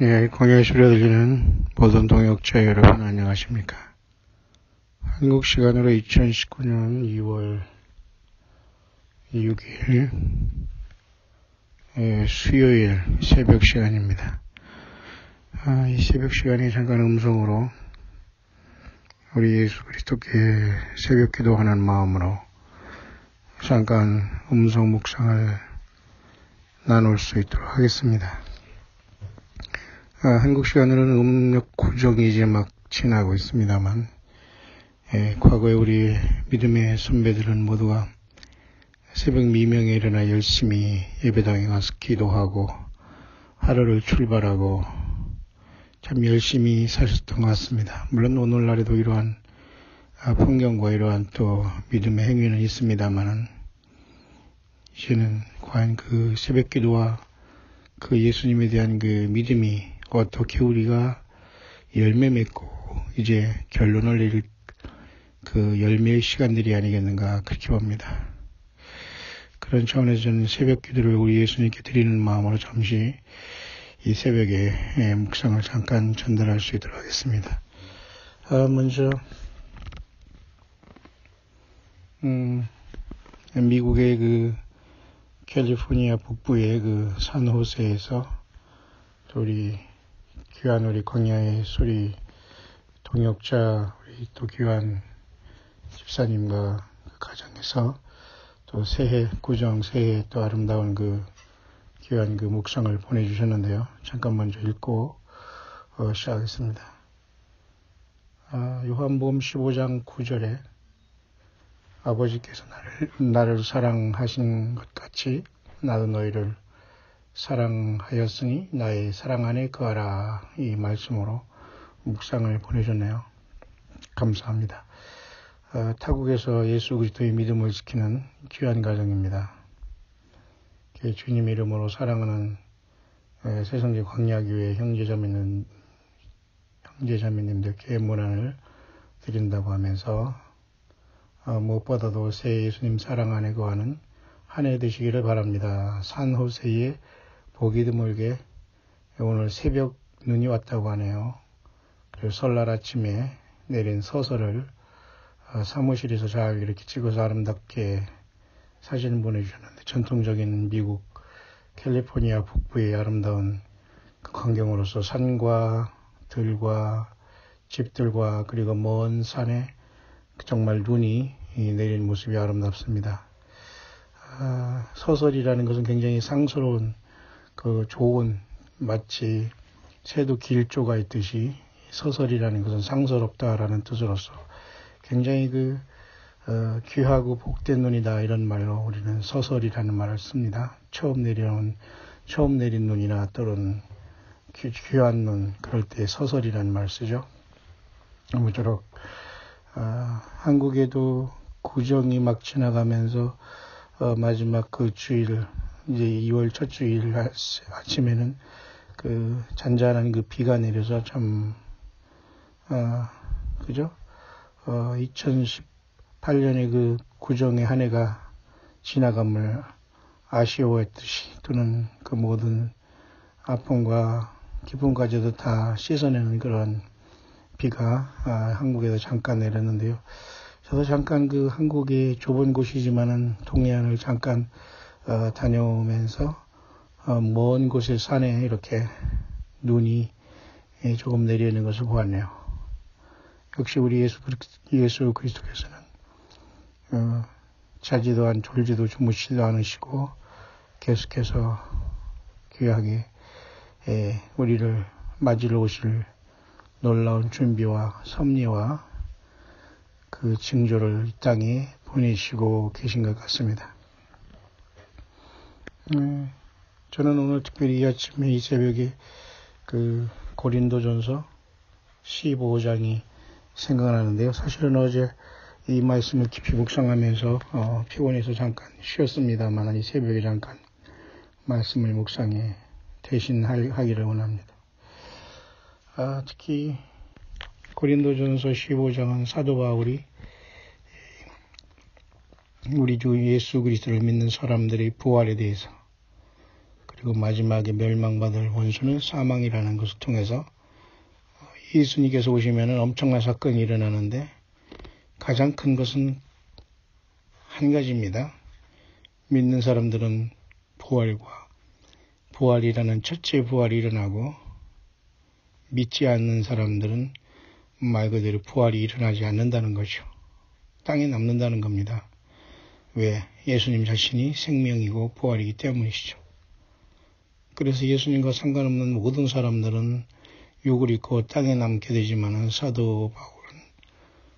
예, 광야의 소리가 들리는 모든 동역자 여러분 안녕하십니까. 한국 시간으로 2019년 2월 6일 수요일 새벽 시간입니다. 이 새벽 시간에 잠깐 음성으로 우리 예수 그리스도께 새벽 기도하는 마음으로 잠깐 음성 묵상을 나눌 수 있도록 하겠습니다. 한국 시간으로는 음력 구정이 이제 막 지나고 있습니다만, 과거에 우리 믿음의 선배들은 모두가 새벽 미명에 일어나 열심히 예배당에 가서 기도하고 하루를 출발하고 참 열심히 사셨던 것 같습니다. 물론 오늘날에도 이러한 풍경과 이러한 또 믿음의 행위는 있습니다만은, 이제는 과연 그 새벽 기도와 그 예수님에 대한 그 믿음이 어떻게 우리가 열매 맺고 이제 결론을 내릴 그 열매의 시간들이 아니겠는가 그렇게 봅니다. 그런 차원에서 저는 새벽 기도를 우리 예수님께 드리는 마음으로 잠시 이 새벽에 묵상을 잠깐 전달할 수 있도록 하겠습니다. 먼저 미국의 그 캘리포니아 북부의 그 산호세에서 또 우리 귀한 우리 광야의 소리 동역자 우리 또 귀한 집사님과 그 가정에서 또 새해 구정 새해 또 아름다운 그 귀한 그 묵상을 보내주셨는데요. 잠깐 먼저 읽고 시작하겠습니다. 요한복음 15장 9절에 아버지께서 나를 사랑하신 것 같이 나도 너희를 사랑하였으니 나의 사랑 안에 거하라, 이 말씀으로 묵상을 보내셨네요. 감사합니다. 타국에서 예수 그리스도의 믿음을 지키는 귀한 가정입니다. 주님 이름으로 사랑하는 새성지 광야교회 형제자매님들께 문안을 드린다고 하면서 무엇보다도 새 예수님 사랑 안에 거하는 한 해 되시기를 바랍니다. 산호세에 복이 드물게 오늘 새벽 눈이 왔다고 하네요. 그리고 설날 아침에 내린 서서를 사무실에서 잘 이렇게 찍어서 아름답게 사진을 보내주셨는데, 전통적인 미국 캘리포니아 북부의 아름다운 그 광경으로서 산과 들과 집들과 그리고 먼 산에 정말 눈이 내린 모습이 아름답습니다. 서설이라는 것은 굉장히 상스러운 그 좋은, 마치 새도 길조가 있듯이 서설이라는 것은 상스럽다라는 뜻으로서 굉장히 그 귀하고 복된 눈이다, 이런 말로 우리는 서설이라는 말을 씁니다. 처음 내린 눈이나 또는 귀한 눈, 그럴 때 서설이라는 말을 쓰죠. 아무쪼록 한국에도 구정이 막 지나가면서 마지막 그 주일, 이제 2월 첫 주일 아침에는 그 잔잔한 그 비가 내려서 참 그죠? 2018년의 그 구정의 한 해가 지나감을 아쉬워했듯이, 또는 그 모든 아픔과 기쁨까지도 다 씻어내는 그런 비가 한국에도 잠깐 내렸는데요. 저도 잠깐 그 한국의 좁은 곳이지만은 동해안을 잠깐 다녀오면서 먼 곳의 산에 이렇게 눈이 조금 내리는 것을 보았네요. 역시 우리 예수 그리스도께서는 자지도 졸지도 주무시지도 않으시고 계속해서 귀하게 우리를 맞이러 오실 놀라운 준비와 섭리와 그 징조를 이 땅에 보내시고 계신 것 같습니다. 저는 오늘 특별히 이 아침에 이 새벽에 그 고린도전서 15장이 생각나는데요. 사실은 어제 이 말씀을 깊이 묵상하면서 피곤해서 잠깐 쉬었습니다만, 이 새벽에 잠깐 말씀을 묵상에 대신하기를 원합니다. 특히 고린도전서 15장은 사도 바울이 우리 주 예수 그리스도를 믿는 사람들의 부활에 대해서, 그리고 마지막에 멸망받을 원수는 사망이라는 것을 통해서 예수님께서 오시면 엄청난 사건이 일어나는데 가장 큰 것은 한 가지입니다. 믿는 사람들은 부활이라는 첫째 부활이 일어나고 믿지 않는 사람들은 말 그대로 부활이 일어나지 않는다는 거죠. 땅에 남는다는 겁니다. 왜? 예수님 자신이 생명이고 부활이기 때문이시죠. 그래서 예수님과 상관없는 모든 사람들은 육을 입고 땅에 남게 되지만은 사도 바울은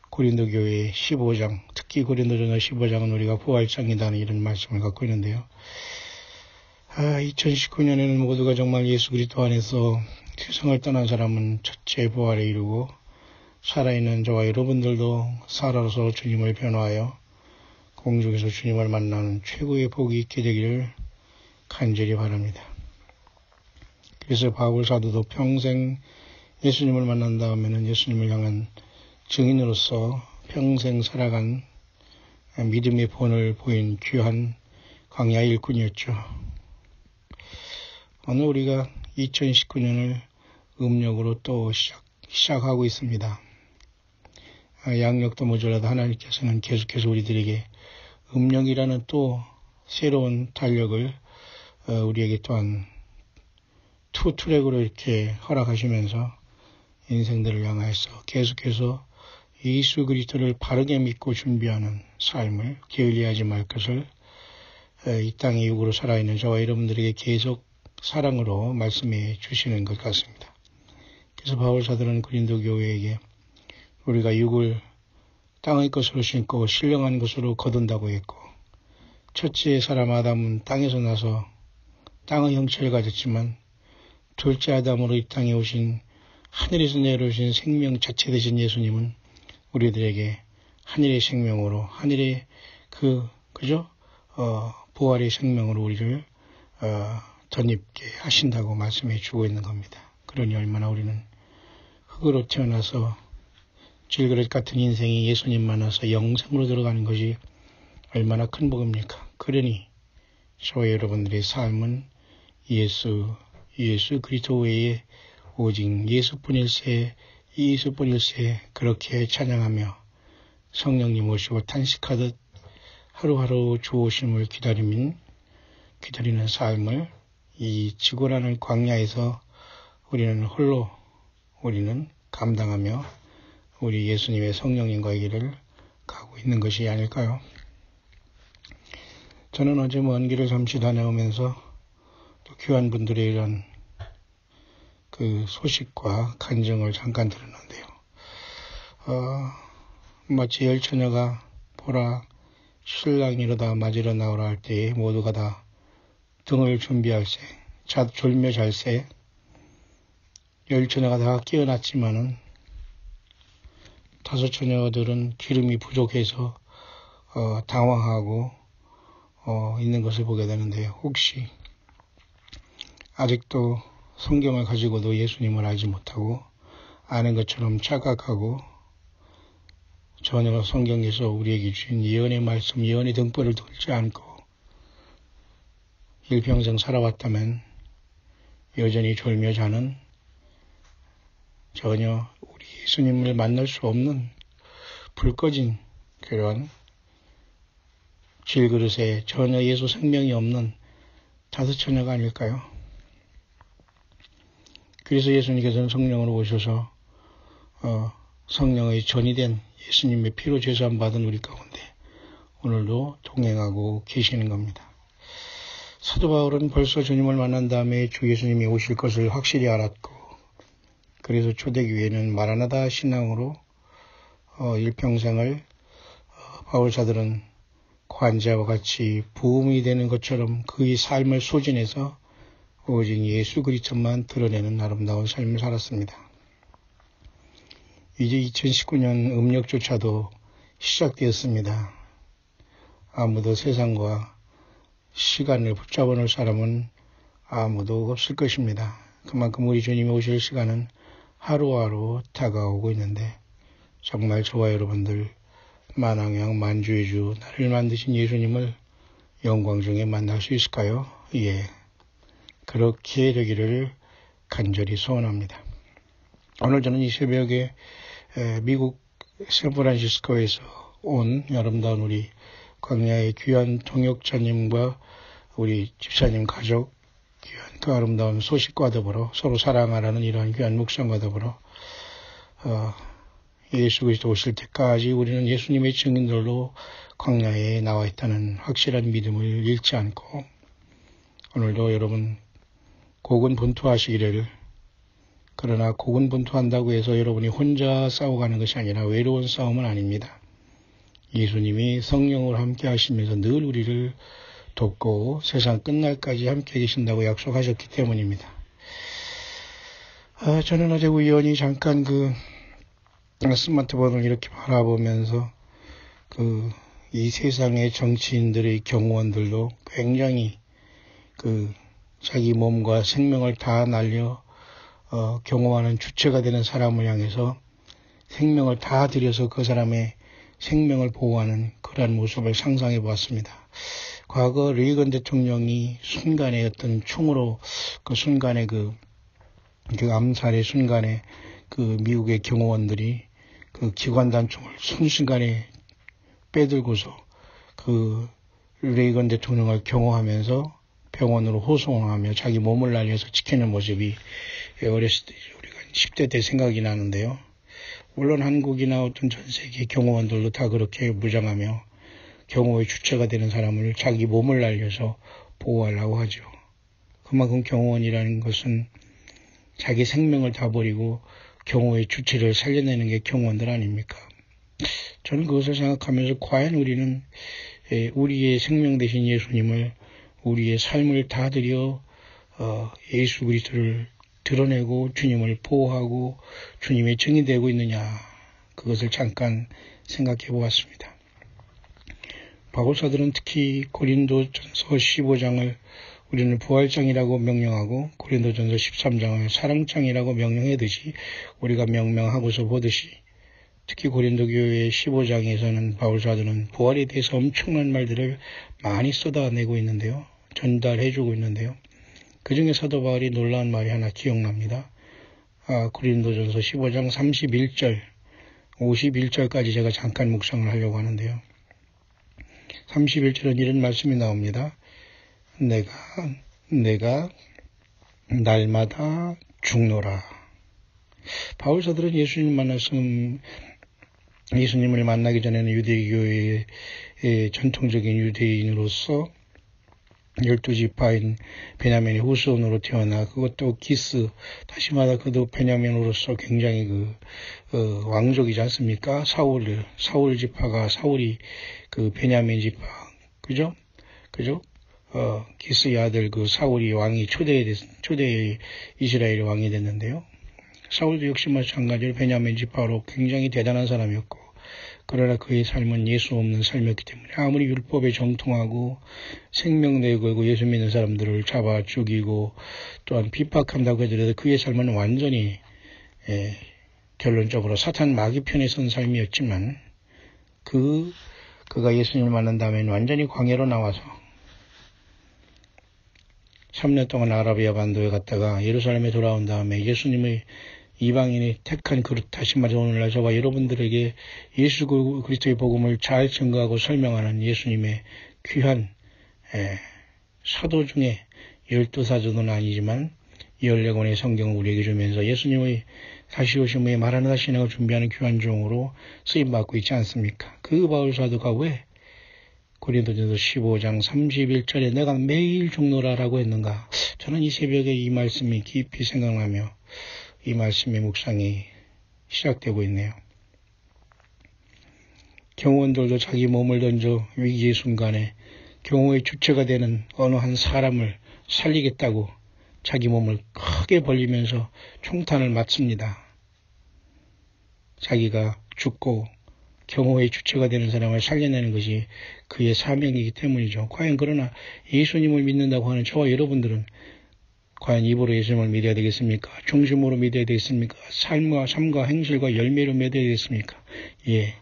고린도 교회 15장, 특히 고린도전서 15장은 우리가 부활장이라는 이런 말씀을 갖고 있는데요. 2019년에는 모두가 정말 예수 그리스도 안에서 세상을 떠난 사람은 첫째 부활에 이르고 살아있는 저와 여러분들도 살아서 주님을 변화하여 공중에서 주님을 만나는 최고의 복이 있게 되기를 간절히 바랍니다. 그래서 바울 사도도 평생 예수님을 만난 다음에는 예수님을 향한 증인으로서 평생 살아간 믿음의 본을 보인 귀한 광야 일꾼이었죠. 오늘 우리가 2019년을 음력으로 또 시작하고 있습니다. 양력도 모자라도 하나님께서는 계속해서 우리들에게 음력이라는 또 새로운 달력을 우리에게 또한 투트랙으로 이렇게 허락하시면서 인생들을 향해서 계속해서 예수 그리스도를 바르게 믿고 준비하는 삶을 게을리하지 말 것을 이 땅의 육으로 살아있는 저와 여러분들에게 계속 사랑으로 말씀해 주시는 것 같습니다. 그래서 바울 사도는 고린도 교회에게 우리가 육을 땅의 것으로 신고 신령한 것으로 거둔다고 했고 첫째 사람 아담은 땅에서 나서 땅의 형체를 가졌지만 둘째 아담으로 이 땅에 오신 하늘에서 내려오신 생명 자체 되신 예수님은 우리들에게 하늘의 생명으로 하늘의 부활의 생명으로 우리를 덧입게 하신다고 말씀해 주고 있는 겁니다. 그러니 얼마나 우리는 흙으로 태어나서 질그릇 같은 인생이 예수님 만나서 영생으로 들어가는 것이 얼마나 큰 복입니까? 그러니 저와 여러분들의 삶은 예수 그리스도 외에 오직 예수뿐일세 그렇게 찬양하며 성령님 오시고 탄식하듯 하루하루 주 오심을 기다리는 삶을 이 지구라는 광야에서 우리는 감당하며 우리 예수님의 성령님과의 길을 가고 있는 것이 아닐까요? 저는 어제 먼 길을 잠시 다녀오면서 또 귀한 분들의 이런 소식과 간증을 잠깐 들었는데요. 마치 열처녀가 보라 신랑이 이러다 맞으러 나오라 할 때에 모두가 다 등을 준비할세 졸며 잘세 열처녀가 다 깨어났지만은 다섯 처녀들은 기름이 부족해서 당황하고 있는 것을 보게 되는데요. 혹시 아직도 성경을 가지고도 예수님을 알지 못하고 아는 것처럼 착각하고 전혀 성경에서 우리에게 주신 예언의 말씀, 예언의 등불을 돌지 않고 일평생 살아왔다면 여전히 졸며 자는 전혀 우리 예수님을 만날 수 없는 불 꺼진 그런 질그릇에 전혀 예수 생명이 없는 다섯 처녀가 아닐까요? 그래서 예수님께서는 성령으로 오셔서 성령의 전이 된 예수님의 피로 제사함 받은 우리 가운데 오늘도 동행하고 계시는 겁니다. 사도 바울은 벌써 주님을 만난 다음에 주 예수님이 오실 것을 확실히 알았고 그래서 초대교회는 마라나다 신앙으로 일평생을 바울 사들은 관자와 같이 부음이 되는 것처럼 그의 삶을 소진해서 오직 예수 그리스도만 드러내는 아름다운 삶을 살았습니다. 이제 2019년 음력조차도 시작되었습니다. 아무도 세상과 시간을 붙잡아 놓을 사람은 아무도 없을 것입니다. 그만큼 우리 주님이 오실 시간은 하루하루 다가오고 있는데 정말 저와 여러분들 만왕양 만주의 주 나를 만드신 예수님을 영광 중에 만날 수 있을까요? 예. 그렇게 되기를 간절히 소원합니다. 오늘 저는 이 새벽에 미국 샌프란시스코에서 온 아름다운 우리 광야의 귀한 동역자님과 우리 집사님 가족 귀한 그 아름다운 소식과 더불어 서로 사랑하라는 이러한 귀한 묵상과 더불어 예수 그리스도 오실 때까지 우리는 예수님의 증인들로 광야에 나와 있다는 확실한 믿음을 잃지 않고 오늘도 여러분 고군분투하시기를. 그러나 고군분투한다고 해서 여러분이 혼자 싸워가는 것이 아니라 외로운 싸움은 아닙니다. 예수님이 성령으로 함께 하시면서 늘 우리를 돕고 세상 끝날까지 함께 계신다고 약속하셨기 때문입니다. 저는 어제 우연히 잠깐 스마트폰을 이렇게 바라보면서 이 세상의 정치인들의 경호원들도 굉장히 자기 몸과 생명을 다 날려 경호하는 주체가 되는 사람을 향해서 생명을 다 들여서 그 사람의 생명을 보호하는 그러한 모습을 상상해 보았습니다. 과거 레이건 대통령이 순간에 어떤 총으로 그 순간에 그 암살의 순간에 미국의 경호원들이 기관단총을 순식간에 빼들고서 레이건 대통령을 경호하면서 병원으로 호송하며 자기 몸을 날려서 지키는 모습이 어렸을 때 우리가 10대 때 생각이 나는데요. 물론 한국이나 어떤 전 세계 경호원들도 다 그렇게 무장하며 경호의 주체가 되는 사람을 자기 몸을 날려서 보호하려고 하죠. 그만큼 경호원이라는 것은 자기 생명을 다 버리고 경호의 주체를 살려내는 게 경호원들 아닙니까? 저는 그것을 생각하면서 과연 우리는 우리의 생명 되신 예수님을 우리의 삶을 다 들여 예수 그리스도를 드러내고 주님을 보호하고 주님의 증인이 되고 있느냐, 그것을 잠깐 생각해 보았습니다. 바울사들은 특히 고린도전서 15장을 우리는 부활장이라고 명령하고 고린도전서 13장을 사랑장이라고 명령하듯이 우리가 명명하고서 보듯이 특히 고린도 교회의 15장에서는 바울사들은 부활에 대해서 엄청난 말들을 많이 쏟아내고 있는데요. 전달해주고 있는데요. 그 중에 사도 바울이 놀라운 말이 하나 기억납니다. 고린도전서 15장 31절, 51절까지 제가 잠깐 묵상을 하려고 하는데요. 31절은 이런 말씀이 나옵니다. 내가 날마다 죽노라. 바울사들은 예수님을 만나기 전에는 유대교회의 전통적인 유대인으로서 12지파인 베냐민의 후손으로 태어나 그것도 다시 말해 그도 베냐민으로서 굉장히 왕족이지 않습니까? 사울 지파가 사울이 베냐민 지파, 그죠? 기스의 아들 사울이 왕이 초대 이스라엘의 왕이 됐는데요. 사울도 역시 마찬가지로 베냐민 지파로 굉장히 대단한 사람이었고, 그러나 그의 삶은 예수 없는 삶이었기 때문에 아무리 율법에 정통하고 생명 내걸고 예수 믿는 사람들을 잡아 죽이고 또한 비박한다고 하더라도 그의 삶은 완전히 결론적으로 사탄 마귀 편에 선 삶이었지만 그가 예수님을 만난 다음에는 완전히 광야로 나와서 3년 동안 아라비아 반도에 갔다가 예루살렘에 돌아온 다음에 예수님의 이방인이 택한 그릇, 다시 말해서 오늘날 저와 여러분들에게 예수 그리스도의 복음을 잘 증거하고 설명하는 예수님의 귀한 사도 중에 12사도는 아니지만 14권의 성경을 우리에게 주면서 예수님의 다시 오심 후에 마라나다 신앙을 준비하는 귀한 종으로 쓰임받고 있지 않습니까? 그 바울사도가 왜 고린도전서 15장 31절에 내가 매일 죽노라라고 했는가? 저는 이 새벽에 이 말씀이 깊이 생각나며 이 말씀의 묵상이 시작되고 있네요. 경호원들도 자기 몸을 던져 위기의 순간에 경호의 주체가 되는 어느 한 사람을 살리겠다고 자기 몸을 크게 벌리면서 총탄을 맞습니다. 자기가 죽고 경호의 주체가 되는 사람을 살려내는 것이 그의 사명이기 때문이죠. 과연 그러나 예수님을 믿는다고 하는 저와 여러분들은 과연 입으로 예수님을 믿어야 되겠습니까? 중심으로 믿어야 되겠습니까? 삶과 행실과 열매로 믿어야 되겠습니까? 예.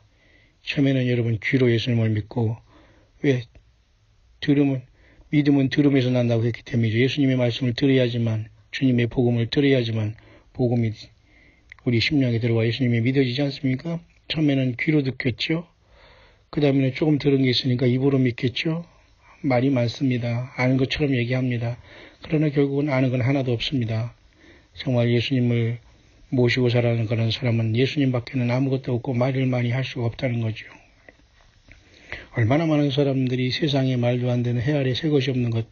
처음에는 여러분 귀로 예수님을 믿고 왜 들으면 믿음은 들음에서 난다고 했기 때문이죠. 예수님의 말씀을 들어야지만, 주님의 복음을 들어야지만 복음이 우리 심령에 들어와 예수님이 믿어지지 않습니까? 처음에는 귀로 듣겠죠. 그 다음에는 조금 들은 게 있으니까 입으로 믿겠죠. 말이 많습니다. 아는 것처럼 얘기합니다. 그러나 결국은 아는 건 하나도 없습니다. 정말 예수님을 모시고 살아가는 그런 사람은 예수님밖에는 아무것도 없고 말을 많이 할 수가 없다는 거죠. 얼마나 많은 사람들이 세상에 말도 안 되는 해 아래 새 것이 없는 것,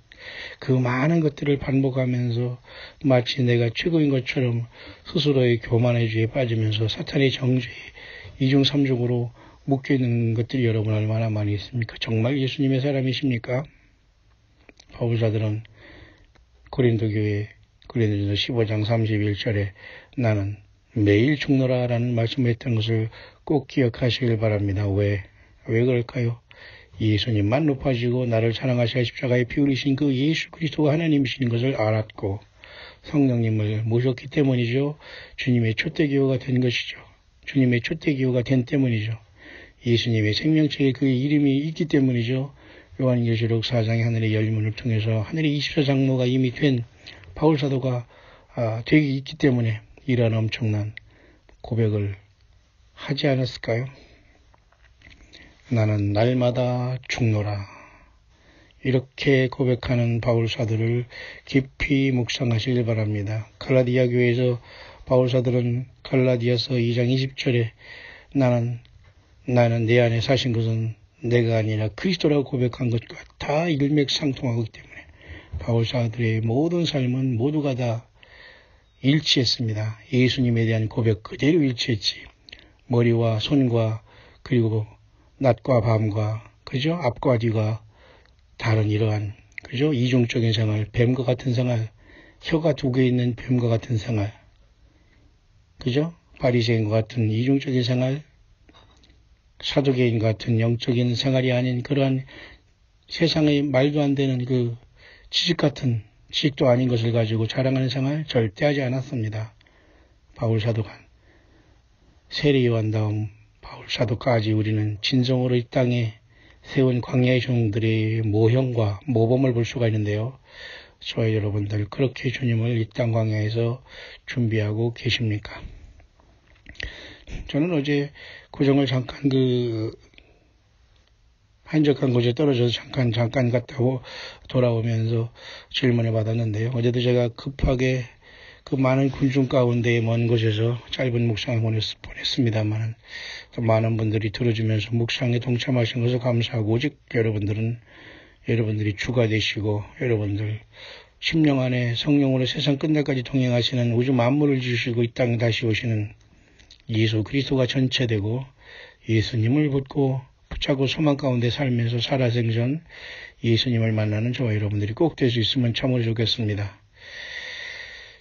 그 많은 것들을 반복하면서 마치 내가 최고인 것처럼 스스로의 교만의 죄에 빠지면서 사탄의 정죄에 이중삼중으로 묶여있는 것들이 여러분 얼마나 많이 있습니까? 정말 예수님의 사람이십니까? 바울사들은 고린도 교회 고린도전서 15장 31절에 나는 매일 죽노라 라는 말씀을 했던 것을 꼭 기억하시길 바랍니다. 왜 그럴까요? 예수님만 높아지고 나를 사랑하시아 십자가에 피 흘리신 그 예수 그리스도가 하나님이신 것을 알았고 성령님을 모셨기 때문이죠. 주님의 촛대기호가 된 것이죠. 주님의 촛대기호가 된 때문이죠. 예수님의 생명책에 그의 이름이 있기 때문이죠. 요한계시록 4장의 하늘의 열문을 통해서 하늘의 24장로가 이미 된 바울사도가 되기 있기 때문에 이러한 엄청난 고백을 하지 않았을까요? 나는 날마다 죽노라. 이렇게 고백하는 바울사도를 깊이 묵상하시길 바랍니다. 갈라디아 교회에서 바울사도는 갈라디아서 2장 20절에 나는 내 안에 사신 것은 내가 아니라 그리스도라고 고백한 것과 다 일맥상통하기 때문에 바울사도들의 모든 삶은 모두가 다 일치했습니다. 예수님에 대한 고백 그대로 일치했지. 머리와 손과 그리고 낮과 밤과 그죠? 앞과 뒤가 다른 이러한 그죠? 이중적인 생활, 뱀과 같은 생활, 혀가 두 개 있는 뱀과 같은 생활, 그죠? 바리새인과 같은 이중적인 생활, 사두개인 같은 영적인 생활이 아닌 그러한 세상의 말도 안 되는 그 지식 같은 지식도 아닌 것을 가지고 자랑하는 생활 절대 하지 않았습니다. 바울사도가 세례요한 다음 바울사도까지 우리는 진정으로 이 땅에 세운 광야의 종들의 모형과 모범을 볼 수가 있는데요. 저와 여러분들 그렇게 주님을 이 땅 광야에서 준비하고 계십니까? 저는 어제 고정을 잠깐 한적한 곳에 떨어져서 잠깐 갔다 돌아오면서 질문을 받았는데요. 어제도 제가 급하게 그 많은 군중 가운데 먼 곳에서 짧은 묵상을 보냈습니다만 또 많은 분들이 들어주면서 묵상에 동참하신 것을 감사하고 오직 여러분들이 주가 되시고 여러분들 심령 안에 성령으로 세상 끝날까지 동행하시는 우주 만물을 지으시고 이 땅에 다시 오시는 예수 그리스도가 전체되고 예수님을 붙잡고 소망 가운데 살면서 살아생전 예수님을 만나는 저와 여러분들이 꼭 될 수 있으면 참으로 좋겠습니다.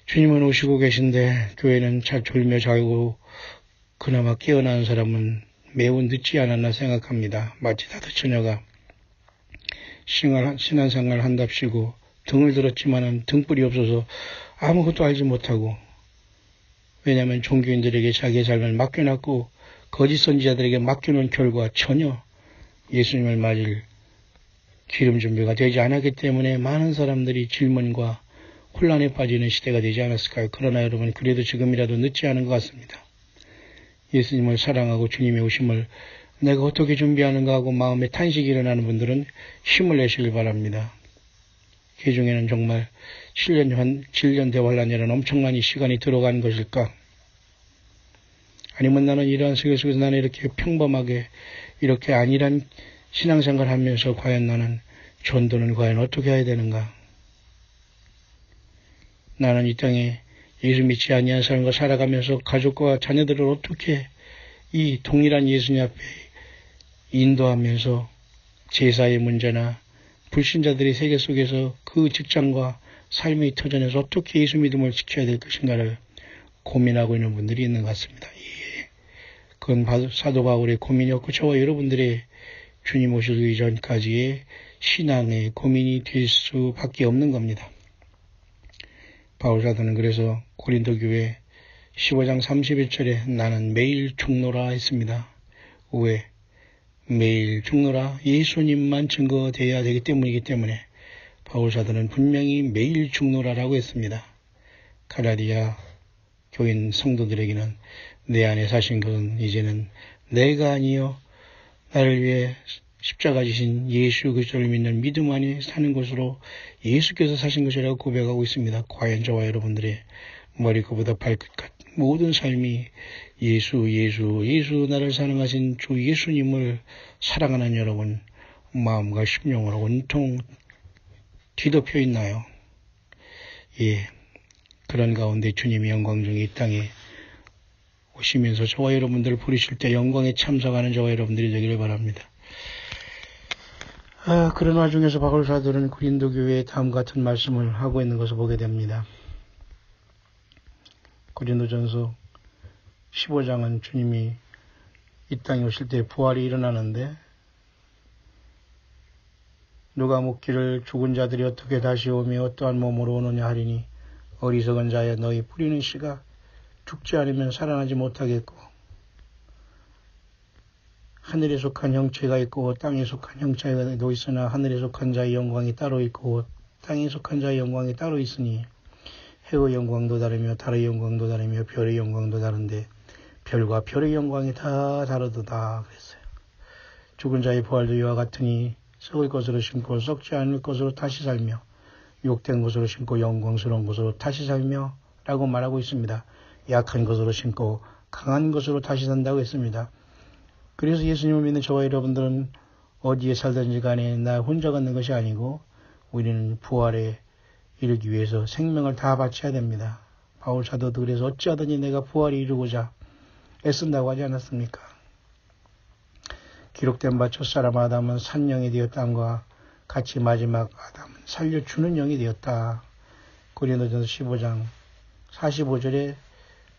주님은 오시고 계신데 교회는 잘 졸며 자고 그나마 깨어나는 사람은 매우 늦지 않았나 생각합니다. 마치 다들 처녀가 신앙생활 한답시고 등을 들었지만은 등불이 없어서 아무것도 알지 못하고 왜냐하면 종교인들에게 자기의 삶을 맡겨놨고 거짓 선지자들에게 맡겨놓은 결과 전혀 예수님을 맞을 기름 준비가 되지 않았기 때문에 많은 사람들이 질문과 혼란에 빠지는 시대가 되지 않았을까요? 그러나 여러분 그래도 지금이라도 늦지 않은 것 같습니다. 예수님을 사랑하고 주님의 오심을 내가 어떻게 준비하는가 하고 마음에 탄식이 일어나는 분들은 힘을 내시길 바랍니다. 그 중에는 정말 7년 대환란이라는 엄청난 이 시간이 들어간 것일까? 아니면 나는 이러한 세계 속에서 나는 이렇게 평범하게 이렇게 안일한 신앙생활을 하면서 과연 나는 전도는 과연 어떻게 해야 되는가? 나는 이 땅에 예수 믿지 아니한 사람과 살아가면서 가족과 자녀들을 어떻게 이 동일한 예수님 앞에 인도하면서 제사의 문제나 불신자들의 세계 속에서 그 직장과 삶의 터전에서 어떻게 예수 믿음을 지켜야 될 것인가를 고민하고 있는 분들이 있는 것 같습니다. 그건 사도 바울의 고민이었고 저와 여러분들의 주님 오시기 전까지의 신앙의 고민이 될 수밖에 없는 겁니다. 바울사도는 그래서 고린도 교회 15장 31절에 나는 매일 죽노라 했습니다. 왜? 매일 죽노라 예수님만 증거되어야 되기 때문이기 때문에 바울사도는 분명히 매일 죽노라라고 했습니다. 갈라디아 교인 성도들에게는 내 안에 사신 것은 이제는 내가 아니요 나를 위해 십자가 지신 예수 그리스도를 믿는 믿음 안에 사는 것으로 예수께서 사신 것이라고 고백하고 있습니다. 과연 저와 여러분들의 머리끝부터 발끝까지 모든 삶이 예수 나를 사랑하신 주 예수님을 사랑하는 여러분 마음과 심령으로 온통 뒤덮여 있나요? 예, 그런 가운데 주님의 영광 중에 이 땅에 오시면서 저와 여러분들을 부르실 때 영광에 참석하는 저와 여러분들이 되기를 바랍니다. 그런 와중에서 바울사도는 고린도 교회에 다음 같은 말씀을 하고 있는 것을 보게 됩니다. 고린도전서 15장은 주님이 이 땅에 오실 때 부활이 일어나는데 누가 묻기를 죽은 자들이 어떻게 다시 오며 어떠한 몸으로 오느냐 하리니 어리석은 자여 너희 뿌리는 씨가 죽지 않으면 살아나지 못하겠고 하늘에 속한 형체가 있고 땅에 속한 형체가 있으나 하늘에 속한 자의 영광이 따로 있고 땅에 속한 자의 영광이 따로 있으니 해의 영광도 다르며 달의 영광도 다르며 별의 영광도 다른데 별과 별의 영광이 다 다르도다 그랬어요. 죽은 자의 부활도 이와 같으니 썩을 것으로 심고 썩지 않을 것으로 다시 살며 욕된 것으로 심고 영광스러운 것으로 다시 살며 라고 말하고 있습니다. 약한 것으로 심고 강한 것으로 다시 산다고 했습니다. 그래서 예수님을 믿는 저와 여러분들은 어디에 살든지 간에 나 혼자 갖는 것이 아니고 우리는 부활에 이르기 위해서 생명을 다 바쳐야 됩니다. 바울 사도도 그래서 어찌하든지 내가 부활에 이르고자 애쓴다고 하지 않았습니까? 기록된 바 첫사람 아담은 산영이 되었다함과 같이 마지막 아담은 살려주는 영이 되었다. 고린도전서 15장 45절에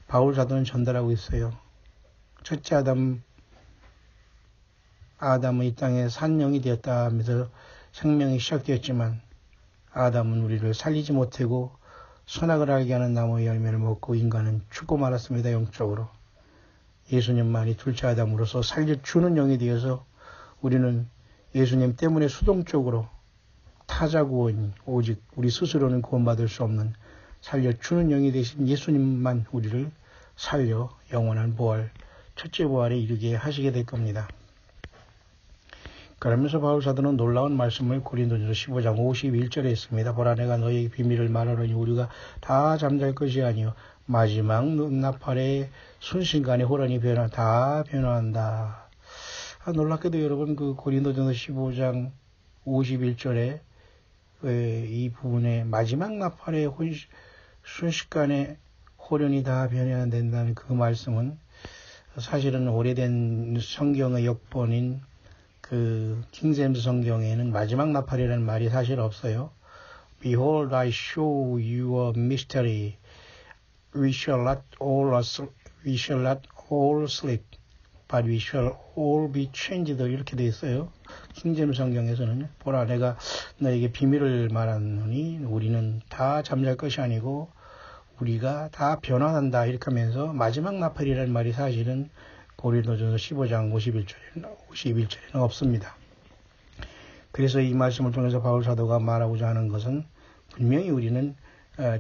바울 사도는 전달하고 있어요. 첫째 아담은 이 땅에 산영이 되었다 하면서 생명이 시작되었지만 아담은 우리를 살리지 못하고 선악을 알게 하는 나무의 열매를 먹고 인간은 죽고 말았습니다. 영적으로. 예수님만이 둘째 아담으로서 살려주는 영이 되어서 우리는 예수님 때문에 수동적으로 타자 구원, 오직 우리 스스로는 구원받을 수 없는 살려주는 영이 되신 예수님만 우리를 살려 영원한 부활, 첫째 부활에 이르게 하시게 될 겁니다. 그러면서 바울 사도는 놀라운 말씀을 고린도전서 15장 51절에 했습니다. 보라 내가 너희에게 비밀을 말하노니 우리가 다 잠잘 것이 아니요 마지막 나팔에 순식간에 호련히 다 변화한다. 놀랍게도 여러분 그 고린도전서 15장 51절에 이 부분에 마지막 나팔에 순식간에 호련히 다 변화된다는 그 말씀은 사실은 오래된 성경의 역본인 그 킹제임스 성경에는 마지막 나팔이라는 말이 사실 없어요. Behold, I show you a mystery. We shall not all sleep, but we shall all be changed. 이렇게 되어 있어요. 킹제임스 성경에서는 보라 내가 너에게 비밀을 말하노니 우리는 다 잠잘 것이 아니고 우리가 다 변화한다 이렇게 하면서 마지막 나팔이라는 말이 사실은 고린도전서 15장 51절에는 없습니다. 그래서 이 말씀을 통해서 바울 사도가 말하고자 하는 것은 분명히 우리는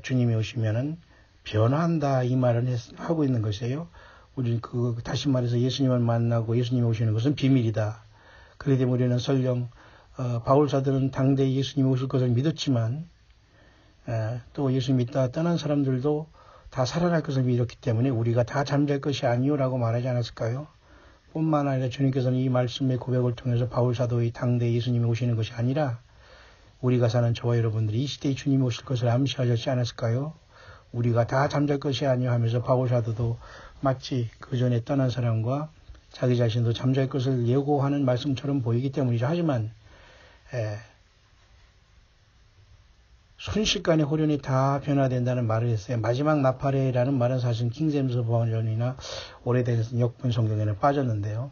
주님이 오시면은 변화한다 이 말을 하고 있는 것이에요. 우리는 다시 말해서 예수님을 만나고 예수님이 오시는 것은 비밀이다. 그렇기 때문에 우리는 설령 바울 사도는 당대에 예수님이 오실 것을 믿었지만 또 예수 믿다 떠난 사람들도 다 살아날 것을 믿었기 때문에 우리가 다 잠잘 것이 아니오라고 말하지 않았을까요? 뿐만 아니라 주님께서는 이 말씀의 고백을 통해서 바울 사도의 당대에 예수님이 오시는 것이 아니라 우리가 사는 저와 여러분들이 이 시대에 주님이 오실 것을 암시하셨지 않았을까요? 우리가 다 잠잘 것이 아니오 하면서 바울 사도도 마치 그 전에 떠난 사람과 자기 자신도 잠잘 것을 예고하는 말씀처럼 보이기 때문이죠. 하지만 순식간에 호련이 다 변화된다는 말을 했어요. 마지막 나팔에라는 말은 사실 킹제임스 버전이나 오래된 역본 성경에는 빠졌는데요.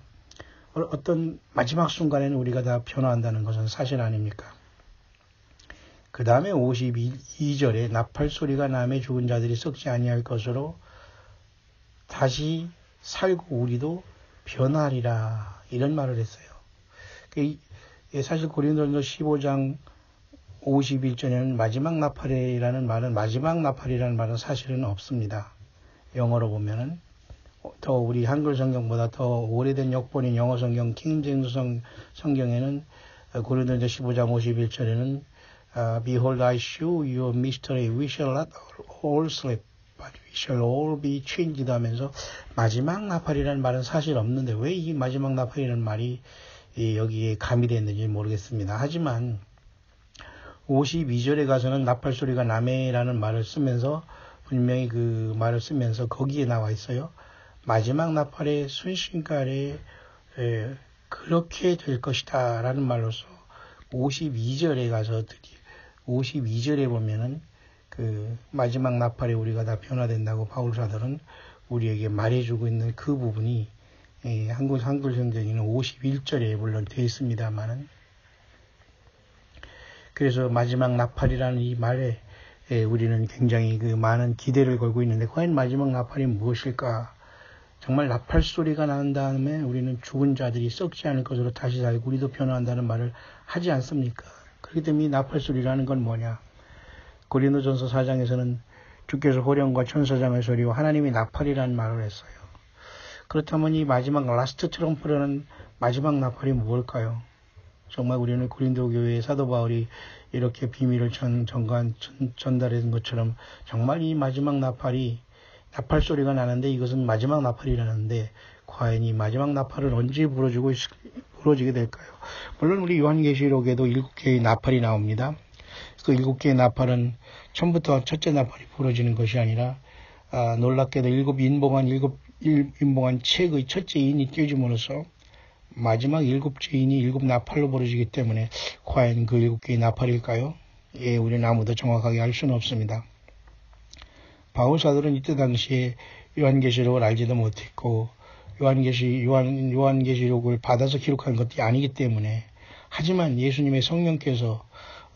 어떤 마지막 순간에는 우리가 다 변화한다는 것은 사실 아닙니까? 그 다음에 52절에 나팔 소리가 나매 죽은 자들이 썩지 아니할 것으로 다시 살고 우리도 변하리라 이런 말을 했어요. 사실 고린도전서 15장 51절에는 마지막 나팔이라는 말은 사실은 없습니다. 영어로 보면은 더 우리 한글 성경보다 더 오래된 역본인 영어 성경 킹제임스 성경에는 고린도전서 15장 51절에는 Behold, I show you a mystery. We shall not all sleep, but we shall all be changed 하면서 마지막 나팔이라는 말은 사실 없는데 왜 이 마지막 나팔이라는 말이 여기에 가미됐는지 모르겠습니다. 하지만 52절에 가서는 나팔 소리가 나매라는 말을 쓰면서 분명히 그 말을 쓰면서 거기에 나와 있어요. 마지막 나팔의 순식간에 그렇게 될 것이다 라는 말로서 52절에 가서 52절에 보면은 그 마지막 나팔에 우리가 다 변화된다고 바울사들은 우리에게 말해주고 있는 그 부분이 한글 성경에는 51절에 물론 되어 있습니다만은 그래서 마지막 나팔이라는 이 말에 우리는 굉장히 그 많은 기대를 걸고 있는데 과연 마지막 나팔이 무엇일까? 정말 나팔 소리가 난 다음에 우리는 죽은 자들이 썩지 않을 것으로 다시 살고 우리도 변화한다는 말을 하지 않습니까? 그렇기 때문에 이 나팔 소리라는 건 뭐냐? 고린도전서 4장에서는 주께서 호령과 천사장의 소리와 하나님이 나팔이라는 말을 했어요. 그렇다면 이 마지막 라스트 트럼프라는 마지막 나팔이 무엇일까요? 정말 우리는 고린도 교회의 사도 바울이 이렇게 비밀을 전달한 것처럼 정말 이 마지막 나팔이 나팔 소리가 나는데 이것은 마지막 나팔이라는데 과연 이 마지막 나팔을 언제 부러지게 될까요? 물론 우리 요한계시록에도 7개의 나팔이 나옵니다. 그 7개의 나팔은 처음부터 첫째 나팔이 부러지는 것이 아니라 놀랍게도 7인봉한 책의 첫째 인이 떼어짐으로써 마지막 7째 인이 7나팔로 부러지기 때문에 과연 그 7개의 나팔일까요? 우리는 아무도 정확하게 알 수는 없습니다. 바울사들은 이때 당시에 요한계시록을 알지도 못했고 요한계시록을 받아서 기록한 것이 아니기 때문에 하지만 예수님의 성령께서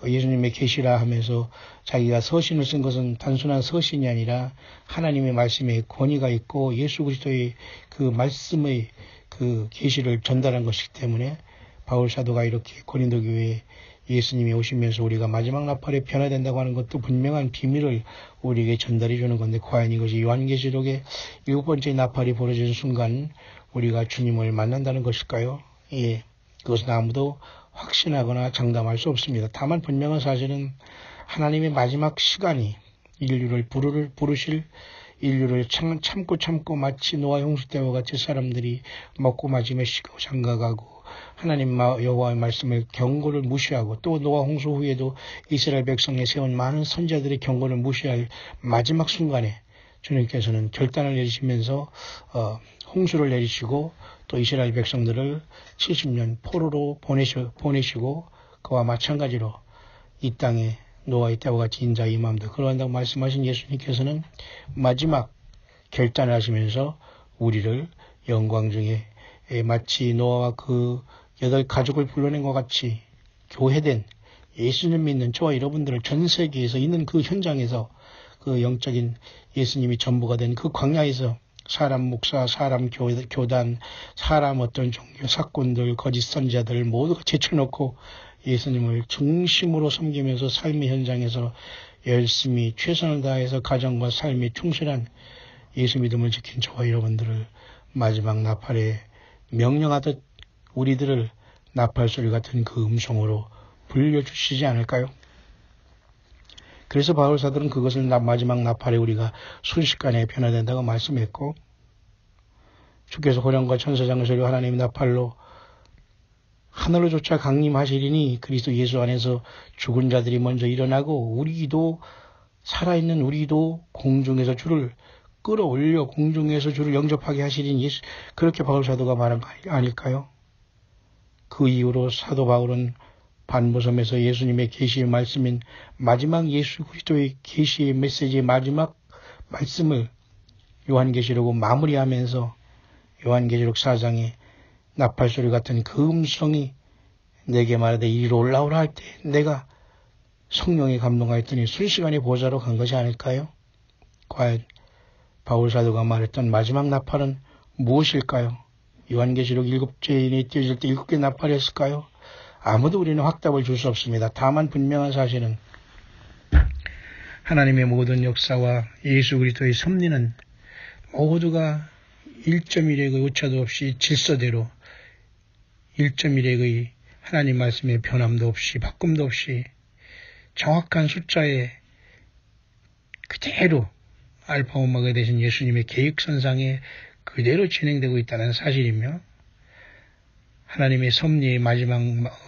예수님의 계시라 하면서 자기가 서신을 쓴 것은 단순한 서신이 아니라 하나님의 말씀에 권위가 있고 예수 그리스도의 그 말씀의 그 계시를 전달한 것이기 때문에 바울 사도가 이렇게 고린도 교회에 예수님이 오시면서 우리가 마지막 나팔에 변화된다고 하는 것도 분명한 비밀을 우리에게 전달해 주는 건데 과연 이것이 요한계시록의 7번째 나팔이 벌어지는 순간 우리가 주님을 만난다는 것일까요? 그것은 아무도 확신하거나 장담할 수 없습니다. 다만 분명한 사실은 하나님의 마지막 시간이 인류를 부르실 인류를 참고 마치 노아 홍수 때와 같이 사람들이 먹고 마시며 쉬고 장가가고 하나님 여호와의 말씀을 경고를 무시하고 또 노아 홍수 후에도 이스라엘 백성에 세운 많은 선자들의 경고를 무시할 마지막 순간에 주님께서는 결단을 내리시면서 홍수를 내리시고 또 이스라엘 백성들을 70년 포로로 보내시고 그와 마찬가지로 이 땅에 노아의 때와 같이 인자 임함도 그러한다고 말씀하신 예수님께서는 마지막 결단을 하시면서 우리를 영광 중에 마치 노아와 그 8가족을 불러낸 것 같이 교회된 예수님 믿는 저와 여러분들을 전 세계에서 있는 그 현장에서 그 영적인 예수님이 전부가 된 그 광야에서 사람 목사, 사람 교단, 사람 어떤 종교 사건들, 거짓 선자들 모두가 제쳐놓고 예수님을 중심으로 섬기면서 삶의 현장에서 열심히 최선을 다해서 가정과 삶에 충실한 예수 믿음을 지킨 저와 여러분들을 마지막 나팔에 명령하듯 우리들을 나팔 소리 같은 그 음성으로 불려주시지 않을까요? 그래서 바울사들은 그것을 마지막 나팔에 우리가 순식간에 변화된다고 말씀했고 주께서 호령과 천사장의 소리와 하나님의 나팔로 하늘로 쫓아 강림하시리니 그리스도 예수 안에서 죽은 자들이 먼저 일어나고 우리도 살아있는 우리도 공중에서 주를 끌어올려 공중에서 주를 영접하게 하시리니 예수 그렇게 바울사도가 말한 거 아닐까요? 그 이후로 사도 바울은 반모섬에서 예수님의 계시의 말씀인 마지막 예수 그리스도의 계시의 메시지의 마지막 말씀을 요한계시록으로 마무리하면서 요한계시록 4장에 나팔소리 같은 그 음성이 내게 말하되 이리로 올라오라 할 때 내가 성령에 감동하였더니 순식간에 보좌로 간 것이 아닐까요? 과연 바울사도가 말했던 마지막 나팔은 무엇일까요? 요한계시록 7째 인이 띄어질 때 7개 나팔이었을까요? 아무도 우리는 확답을 줄 수 없습니다. 다만 분명한 사실은 하나님의 모든 역사와 예수 그리스도의 섭리는 모두가 1.1핵의 오차도 없이 질서대로 1.1핵의 하나님 말씀의 변함도 없이 바꿈도 없이 정확한 숫자에 그대로 알파 오메가 되신 예수님의 계획선상에 그대로 진행되고 있다는 사실이며 하나님의 섭리의 마지막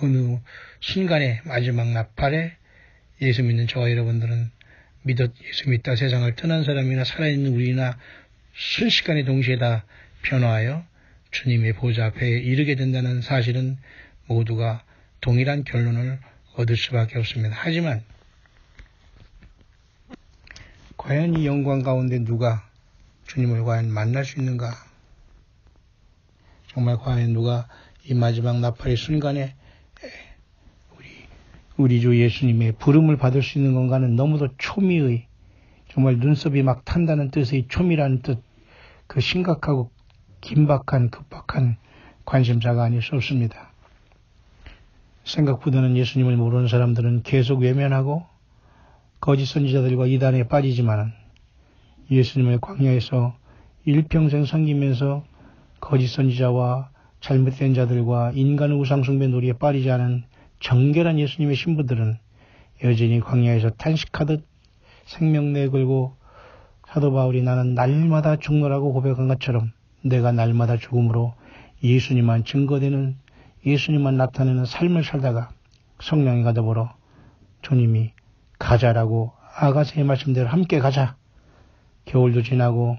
어느 순간에 마지막 나팔에 예수 믿는 저와 여러분들은 예수 믿다 세상을 떠난 사람이나 살아있는 우리나 순식간에 동시에 다 변화하여 주님의 보좌 앞에 이르게 된다는 사실은 모두가 동일한 결론을 얻을 수밖에 없습니다. 하지만 과연 이 영광 가운데 누가 주님을 과연 만날 수 있는가? 정말 과연 누가 이 마지막 나팔의 순간에 우리 주 예수님의 부름을 받을 수 있는 건가는 너무도 초미의 정말 눈썹이 막 탄다는 뜻의 초미라는 뜻 그 심각하고 긴박한 급박한 관심사가 아닐 수 없습니다. 생각보다는 예수님을 모르는 사람들은 계속 외면하고 거짓 선지자들과 이단에 빠지지만 예수님을 광야에서 일평생 섬기면서 거짓 선지자와 잘못된 자들과 인간의 우상숭배 놀이에 빠지지 않은 정결한 예수님의 신부들은 여전히 광야에서 탄식하듯 생명 내걸고 사도 바울이 나는 날마다 죽노라고 고백한 것처럼 내가 날마다 죽음으로 예수님만 증거되는 예수님만 나타내는 삶을 살다가 성령과 더불어 주님이 가자라고 아가서의 말씀대로 함께 가자. 겨울도 지나고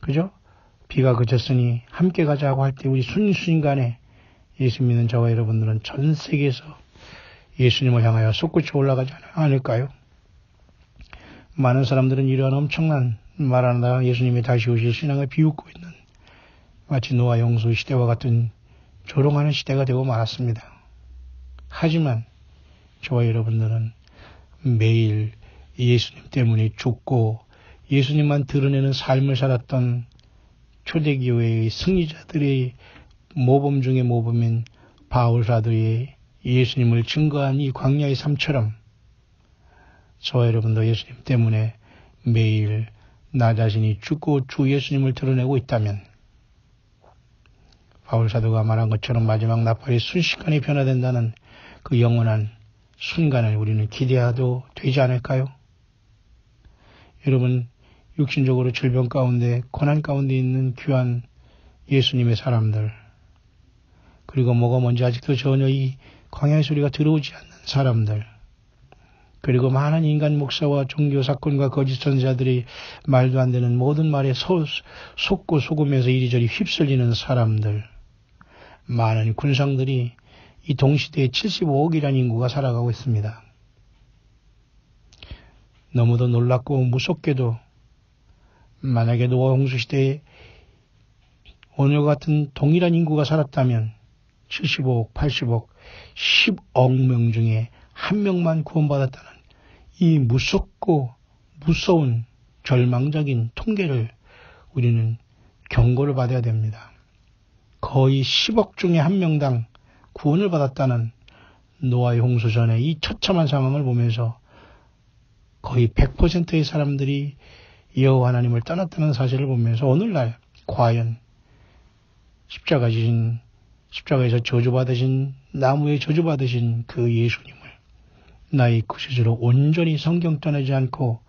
그죠? 비가 그쳤으니 함께 가자고 할 때 우리 순순간에 예수 믿는 저와 여러분들은 전 세계에서 예수님을 향하여 솟구쳐 올라가지 않을까요? 많은 사람들은 이러한 엄청난 말하다 예수님이 다시 오실 신앙을 비웃고 있는 마치 노아 홍수 시대와 같은 조롱하는 시대가 되고 말았습니다. 하지만 저와 여러분들은 매일 예수님 때문에 죽고 예수님만 드러내는 삶을 살았던 초대교회의 승리자들의 모범 중의 모범인 바울 사도의 예수님을 증거한 이 광야의 삶처럼 저와 여러분도 예수님 때문에 매일 나 자신이 죽고 주 예수님을 드러내고 있다면 바울 사도가 말한 것처럼 마지막 나팔이 순식간에 변화된다는 그 영원한 순간을 우리는 기대해도 되지 않을까요? 여러분, 육신적으로 질병 가운데 고난 가운데 있는 귀한 예수님의 사람들 그리고 뭐가 뭔지 아직도 전혀 이 광야의 소리가 들어오지 않는 사람들 그리고 많은 인간 목사와 종교 사건과 거짓 선지자들이 말도 안 되는 모든 말에 속고 속으면서 이리저리 휩쓸리는 사람들 많은 군상들이 이 동시대에 75억이라는 인구가 살아가고 있습니다. 너무도 놀랍고 무섭게도 만약에 노아 홍수 시대에 오늘 같은 동일한 인구가 살았다면 75억, 80억, 10억 명 중에 한 명만 구원받았다는 이 무섭고 무서운 절망적인 통계를 우리는 경고를 받아야 됩니다. 거의 10억 중에 한 명당 구원을 받았다는 노아의 홍수 전에 이 처참한 상황을 보면서 거의 100%의 사람들이 여호와 하나님을 떠났다는 사실을 보면서 오늘날 과연 십자가에서 저주받으신 나무에 저주받으신 그 예수님을 나의 구세주로 온전히 성경 떠나지 않고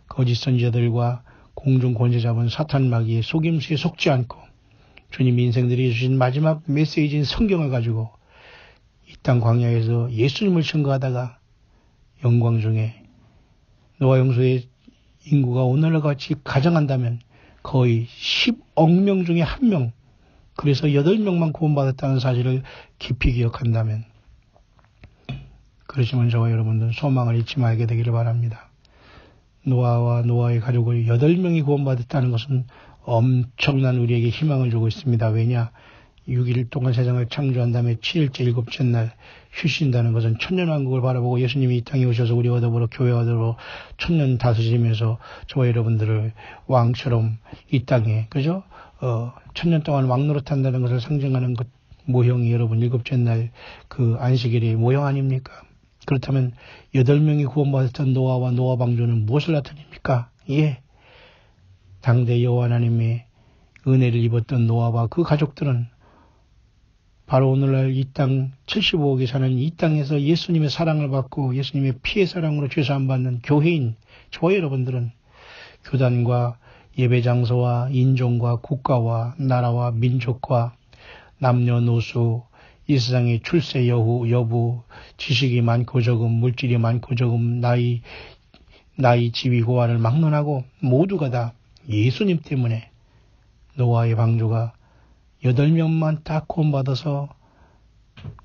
거짓 선지자들과 공중 권세 잡은 사탄 마귀의 속임수에 속지 않고 주님 인생들이 주신 마지막 메시지인 성경을 가지고 이 땅 광야에서 예수님을 증거하다가 영광 중에 노아 홍수의 인구가 오늘과 같이 가정한다면 거의 10억 명 중에 한 명 그래서 8명만 구원받았다는 사실을 깊이 기억한다면 그렇지만 저와 여러분들은 소망을 잊지 말게 되기를 바랍니다. 노아와 노아의 가족을 8명이 구원받았다는 것은 엄청난 우리에게 희망을 주고 있습니다. 왜냐? 6일 동안 세상을 창조한 다음에 7일째 일곱째 날 쉬신다는 것은 천년왕국을 바라보고 예수님이 이 땅에 오셔서 우리와 더불어 교회와 더불어 천년 다스리면서 저와 여러분들을 왕처럼 이 땅에 그죠? 천년 동안 왕노릇한다는 것을 상징하는 것 모형이 여러분 일곱째 날 그 안식일의 모형 아닙니까? 그렇다면 8명이 구원받았던 노아와 노아 방주는 무엇을 나타냅니까? 예. 당대 여호와 하나님의 은혜를 입었던 노아와 그 가족들은 바로 오늘날 이 땅 75억이 사는 이 땅에서 예수님의 사랑을 받고 예수님의 피의 사랑으로 죄사함 받는 교회인 저와 여러분들은 교단과 예배장소와 인종과 국가와 나라와 민족과 남녀노소 이 세상의 출세 여부 지식이 많고 적음 물질이 많고 적음 나이 지위 고하를 막론하고 모두가 다 예수님 때문에 노아의 방주가 8명만 딱 구원받아서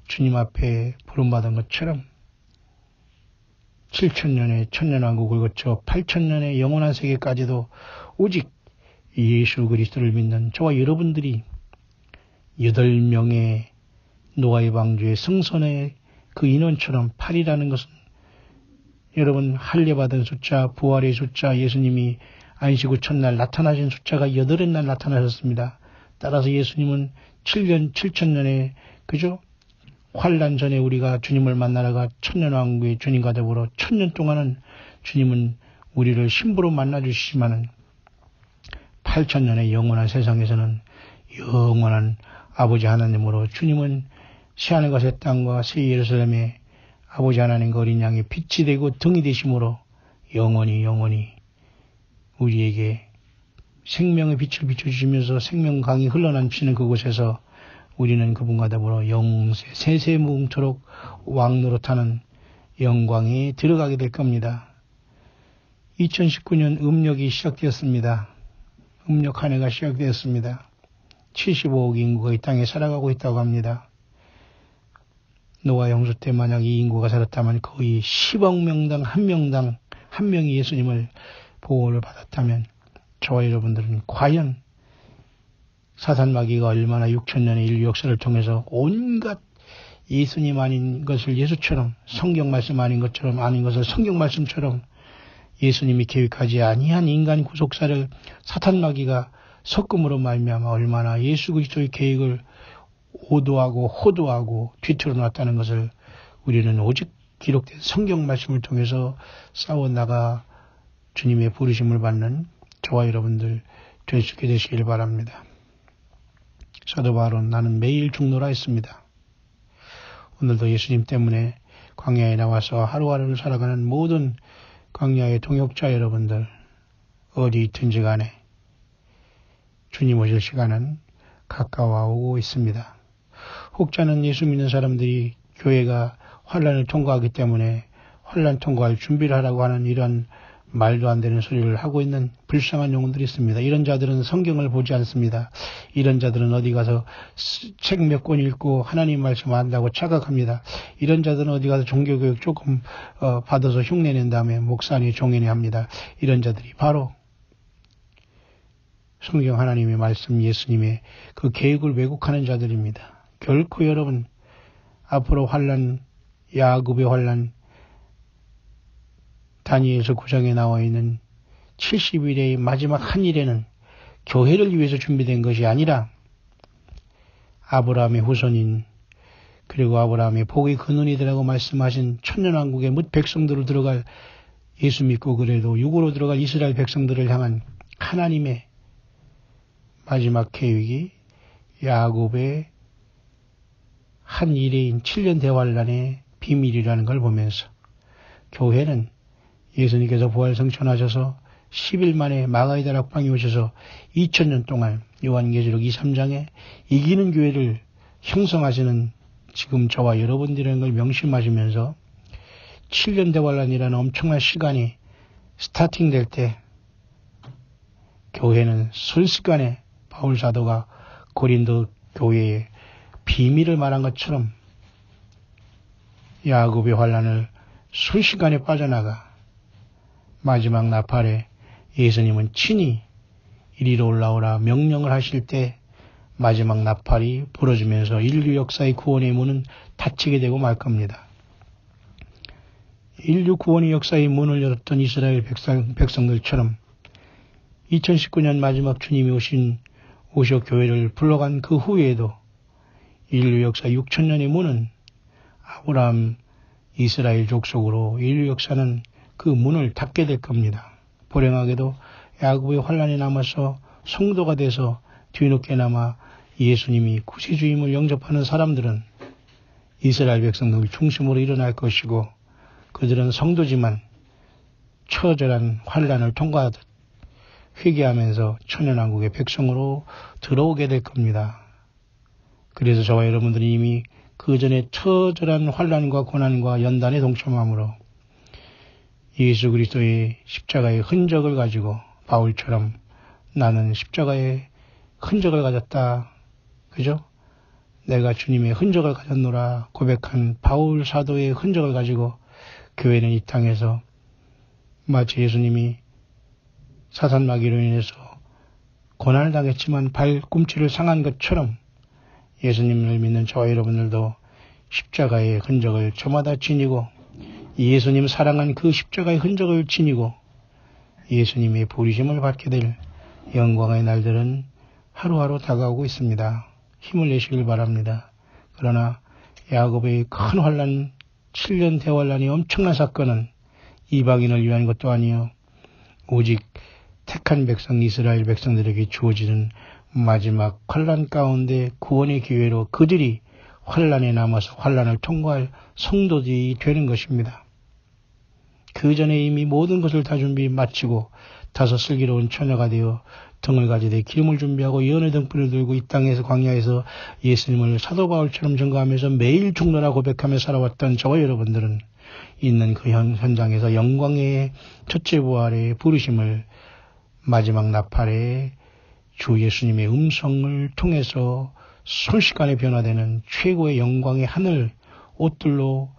주님 앞에 부름받은 것처럼 7,000년의 천년왕국을 거쳐 8,000년의 영원한 세계까지도 오직 예수 그리스도를 믿는 저와 여러분들이 8명의 노아의 방주의 성선의 그 인원처럼 8이라는 것은 여러분 할례받은 숫자, 부활의 숫자, 예수님이 안식 후 첫날 나타나신 숫자가 8의 날 나타나셨습니다. 따라서 예수님은 7,000년에 그죠? 환란 전에 우리가 주님을 만나다가 천년왕국의 주님과 더불어 1,000년 동안은 주님은 우리를 신부로 만나주시지만은 8,000년의 영원한 세상에서는 영원한 아버지 하나님으로 주님은 새하늘과 새 땅과 새 예루살렘에 아버지 하나님과 어린 양의 빛이 되고 등이 되심으로 영원히 우리에게 생명의 빛을 비춰주시면서 생명강이 흘러넘치는 그곳에서 우리는 그분과 더불어 영세 세세무궁토록 왕노릇하는 영광에 들어가게 될 겁니다. 2019년 음력이 시작되었습니다. 음력 한 해가 시작되었습니다. 75억 인구가 이 땅에 살아가고 있다고 합니다. 노아 홍수 때 만약 이 인구가 살았다면 거의 10억 명당 한 명이 예수님을 보호를 받았다면 저와 여러분들은 과연 사탄마귀가 얼마나 6,000년의 인류 역사를 통해서 온갖 예수님 아닌 것을 예수처럼 성경 말씀 아닌 것처럼 아닌 것을 성경 말씀처럼 예수님이 계획하지 아니한 인간 구속사를 사탄마귀가 섞음으로 말미암아 얼마나 예수 그리스도의 계획을 오도하고 호도하고 뒤틀어 놨다는 것을 우리는 오직 기록된 성경 말씀을 통해서 싸워나가 주님의 부르심을 받는 저와 여러분들 될 수 있게 되시길 바랍니다. 사도 바울은 나는 매일 죽노라 했습니다. 오늘도 예수님 때문에 광야에 나와서 하루하루를 살아가는 모든 광야의 동역자 여러분들 어디 있든지 간에 주님 오실 시간은 가까워오고 있습니다. 혹자는 예수 믿는 사람들이 교회가 환란을 통과하기 때문에 환란 통과할 준비를 하라고 하는 이런 말도 안 되는 소리를 하고 있는 불쌍한 영혼들이 있습니다. 이런 자들은 성경을 보지 않습니다. 이런 자들은 어디 가서 책 몇 권 읽고 하나님 말씀 안다고 착각합니다. 이런 자들은 어디 가서 종교교육 조금 받아서 흉내낸 다음에 목사니 종연해 합니다. 이런 자들이 바로 성경 하나님의 말씀 예수님의 그 계획을 왜곡하는 자들입니다. 결코 여러분 앞으로 환란 야곱의 환란 다니엘서 9장에 나와 있는 70일의 마지막 한 일에는 교회를 위해서 준비된 것이 아니라 아브라함의 후손인 그리고 아브라함의 복의 근원이라고 말씀하신 천년왕국의 뭇 백성들을 들어갈 예수 믿고 그래도 육으로 들어갈 이스라엘 백성들을 향한 하나님의 마지막 계획이 야곱의 한 일회인 7년 대환란의 비밀이라는 걸 보면서 교회는 예수님께서 부활 성천하셔서 10일 만에 마가의 다락방에 오셔서 2000년 동안 요한계시록 2, 3장에 이기는 교회를 형성하시는 지금 저와 여러분들이라는 걸 명심하시면서 7년 대환란이라는 엄청난 시간이 스타팅 될 때 교회는 순식간에 바울 사도가 고린도 교회의 비밀을 말한 것처럼 야곱의 환란을 순식간에 빠져나가 마지막 나팔에 예수님은 친히 이리로 올라오라 명령을 하실 때 마지막 나팔이 부러지면서 인류 역사의 구원의 문은 닫히게 되고 말 겁니다. 인류 구원의 역사의 문을 열었던 이스라엘 백성들처럼 2019년 마지막 주님이 오셔 교회를 불러간 그 후에도 인류 역사 6천년의 문은 아브라함 이스라엘 족속으로 인류 역사는 그 문을 닫게 될 겁니다. 불행하게도 야곱의 환란이 남아서 성도가 돼서 뒤늦게나마 예수님이 구세주임을 영접하는 사람들은 이스라엘 백성들 중심으로 일어날 것이고 그들은 성도지만 처절한 환란을 통과하듯 회개하면서 천연왕국의 백성으로 들어오게 될 겁니다. 그래서 저와 여러분들이 이미 그 전에 처절한 환란과 고난과 연단에 동참함으로 예수 그리스도의 십자가의 흔적을 가지고 바울처럼 나는 십자가의 흔적을 가졌다. 그죠? 내가 주님의 흔적을 가졌노라 고백한 바울 사도의 흔적을 가지고 교회는 이 땅에서 마치 예수님이 사탄마귀로 인해서 고난을 당했지만 발꿈치를 상한 것처럼 예수님을 믿는 저와 여러분들도 십자가의 흔적을 저마다 지니고 예수님 사랑한 그 십자가의 흔적을 지니고 예수님의 부르심을 받게 될 영광의 날들은 하루하루 다가오고 있습니다. 힘을 내시길 바랍니다. 그러나 야곱의 큰 환란, 7년 대환란이 엄청난 사건은 이방인을 위한 것도 아니요 오직 택한 백성 이스라엘 백성들에게 주어지는 마지막 환란 가운데 구원의 기회로 그들이 환란에 남아서 환란을 통과할 성도들이 되는 것입니다. 그 전에 이미 모든 것을 다 준비 마치고 다소 슬기로운 처녀가 되어 등을 가지되 기름을 준비하고 예언의 등불을 들고 이 땅에서 광야에서 예수님을 사도 바울처럼 증거하면서 매일 죽노라 고백하며 살아왔던 저와 여러분들은 있는 그 현장에서 영광의 첫째 부활의 부르심을 마지막 나팔에 주 예수님의 음성을 통해서 순식간에 변화되는 최고의 영광의 하늘 옷들로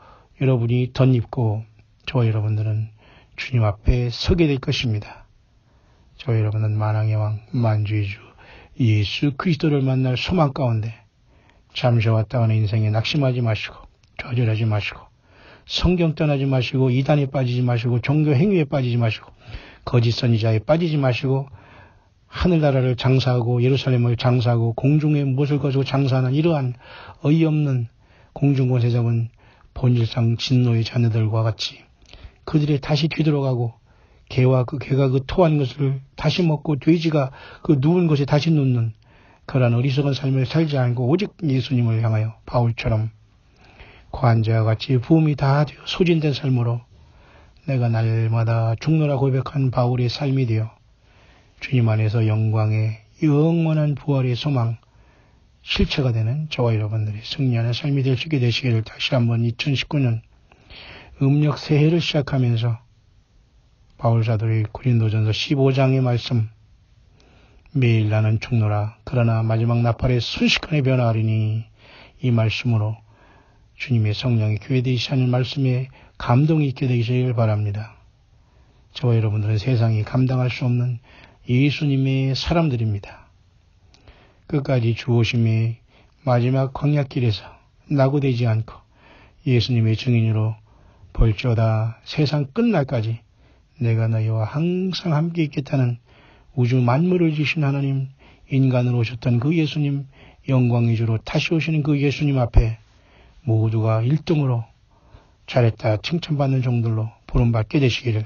여러분이 덧입고 저와 여러분들은 주님 앞에 서게 될 것입니다. 저와 여러분은 만왕의 왕 만주의 주 예수 그리스도를 만날 소망 가운데 잠시 왔다 가는 인생에 낙심하지 마시고 좌절하지 마시고 성경 떠나지 마시고 이단에 빠지지 마시고 종교 행위에 빠지지 마시고 거짓 선지자에 빠지지 마시고 하늘나라를 장사하고 예루살렘을 장사하고 공중에 무엇을 가지고 장사하는 이러한 어이없는 공중권세 잡은 본질상 진노의 자녀들과 같이 그들이 다시 뒤돌아가고 개가 그 토한 것을 다시 먹고 돼지가 그 누운 것에 다시 눕는 그러한 어리석은 삶을 살지 않고 오직 예수님을 향하여 바울처럼 관자와 같이 부음이 다 되어 소진된 삶으로 내가 날마다 죽노라 고백한 바울의 삶이 되어 주님 안에서 영광의 영원한 부활의 소망 실체가 되는 저와 여러분들이 승리하는 삶이 될 수 있게 되시기를 다시 한번 2019년 음력 새해를 시작하면서 바울사도의 고린도전서 15장의 말씀 매일 나는 죽노라 그러나 마지막 나팔에 순식간에 변화하리니 이 말씀으로 주님의 성령이 교회에 되시는 말씀에 감동이 있게 되시길 바랍니다. 저와 여러분들은 세상이 감당할 수 없는 예수님의 사람들입니다. 끝까지 주오심의 마지막 광야길에서 낙오되지 않고 예수님의 증인으로 볼지어다 세상 끝날까지 내가 너희와 항상 함께 있겠다는 우주 만물을 지신 하나님, 인간으로 오셨던 그 예수님, 영광의 주로 다시 오시는 그 예수님 앞에 모두가 1등으로 잘했다 칭찬받는 종들로 부름받게 되시기를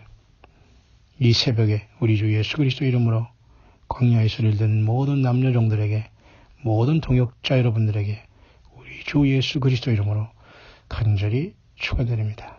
이 새벽에 우리 주 예수 그리스도 이름으로 광야의 소리를 듣는 모든 남녀종들에게 모든 동역자 여러분들에게 우리 주 예수 그리스도 이름으로 간절히 축원드립니다.